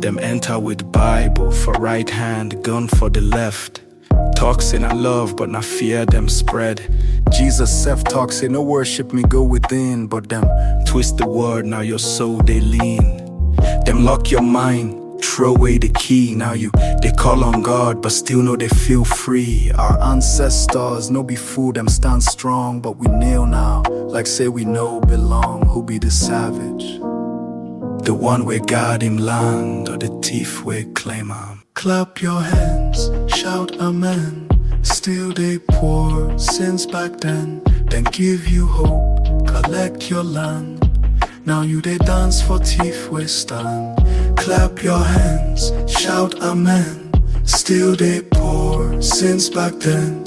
Them enter with Bible for right hand, gun for the left. Talks in a love, but not fear them spread. Jesus self-talks, say no worship me go within. But them twist the word, now your soul they lean. Them lock your mind, throw away the key. Now they call on God, but still know they feel free. Our ancestors, no be fool, them stand strong. But we kneel now, like say we know belong. Who be the savage? The one where God him land, or the thief where claim him? Clap your hands, shout amen. Still they pour sins back then give you hope, collect your land. Now you they dance for thief where stand. Clap your hands, shout amen. Still they pour sins back then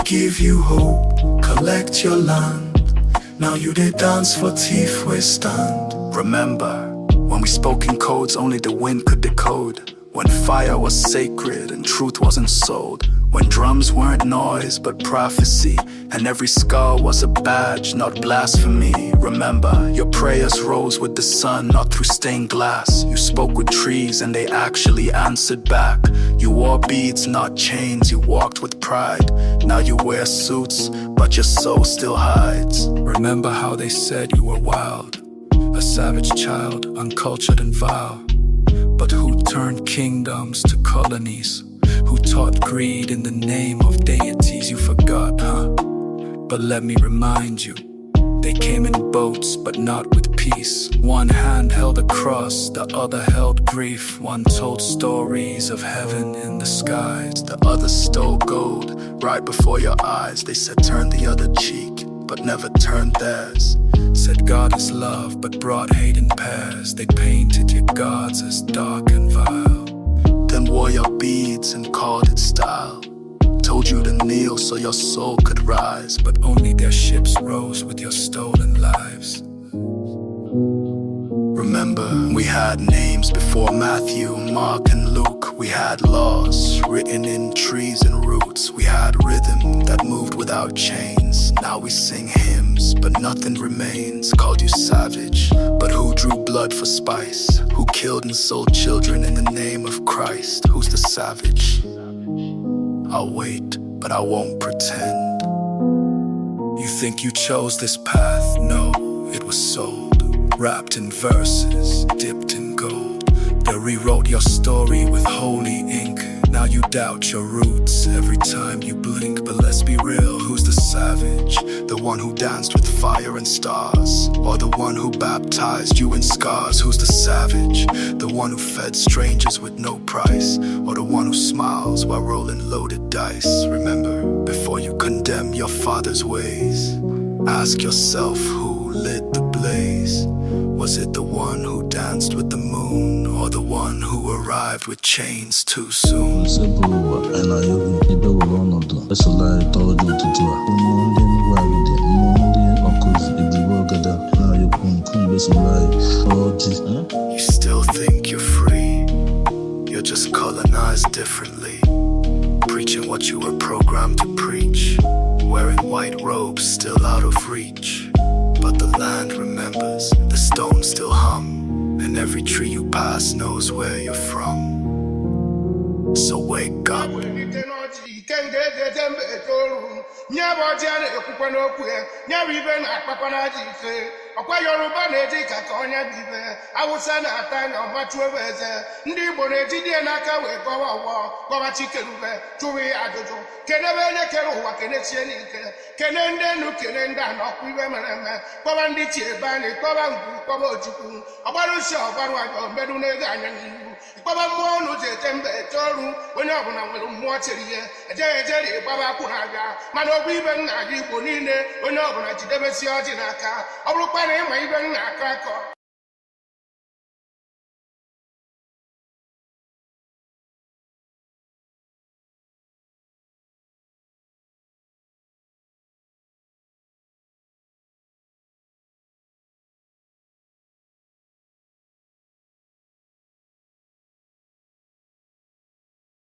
give you hope, collect your land. Now you they dance for thief where stand. Remember, when we spoke in codes, only the wind could decode. When fire was sacred and truth wasn't sold. When drums weren't noise but prophecy, and every skull was a badge, not blasphemy. Remember, your prayers rose with the sun, not through stained glass. You spoke with trees and they actually answered back. You wore beads, not chains, you walked with pride. Now you wear suits, but your soul still hides. Remember how they said you were wild, a savage child, uncultured and vile. But who turned kingdoms to colonies? Who taught greed in the name of deities? You forgot, huh? But let me remind you, they came in boats, but not with peace. One hand held a cross, the other held grief. One told stories of heaven in the skies, the other stole gold right before your eyes. They said turn the other cheek, but never turned theirs. Said God is love, but brought hate in pairs. They painted your gods as dark and vile, then wore your beads and called it style. Told you to kneel so your soul could rise, but only their ships rose with your stolen lives. Remember, we had names before Matthew, Mark and Luke. We had laws written in trees and roots. We had rhythm that moved without chains. Now we sing hymns, but nothing remains. Called you savage, but who drew blood for spice? Who killed and sold children in the name of Christ? Who's the savage? I'll wait, but I won't pretend. You think you chose this path? No, it was sold. Wrapped in verses, dipped in gold. They rewrote your story with holy ink. Now you doubt your roots every time you blink. But let's be real, who's the savage? The one who danced with fire and stars, or the one who baptized you in scars? Who's the savage? The one who fed strangers with no price, or the one who smiles while rolling loaded dice? Remember, before you condemn your father's ways, ask yourself who lit the blaze. Was it the one who danced with the moon, or the one who arrived with chains too soon? You still think you're free? You're just colonized differently, preaching what you were programmed to preach, wearing white robes still out of reach. But the land remembers, the stones still hum, and every tree you pass knows where you're from. So wake up. Ọkwa Yoruba na-eji ka onye bibe, Awụsa na-ata na ọmachuweze, ndị Igbo na-ejide n'aka wee kọwa ụwa, kọwa Chikerube, tụrụ ajụjụ, kenebe onye kere ụwa kenechie n'ike, kene ndị enu kene ndị a n'ọkwa ibe mere eme, kọwa ndị chi ebe anyị, kọwa ngwu, kọwa Ojukwu, ọgbarụ uche ọgbarụ agọ mbedu n'ego anya n'ihu, ịkpọba mmụọ ọnụ ji eje mba eje ọrụ, onye ọbụla nwere mmụọ chere ihe, ejeri ịgbaba akwụ na-abịa, mana ọgwụ ibe nna gị Igbo niile, onye ọbụla jidebesi ọjị n'aka, ọ bụrụkwa na ịma ibe nna akọ akọ.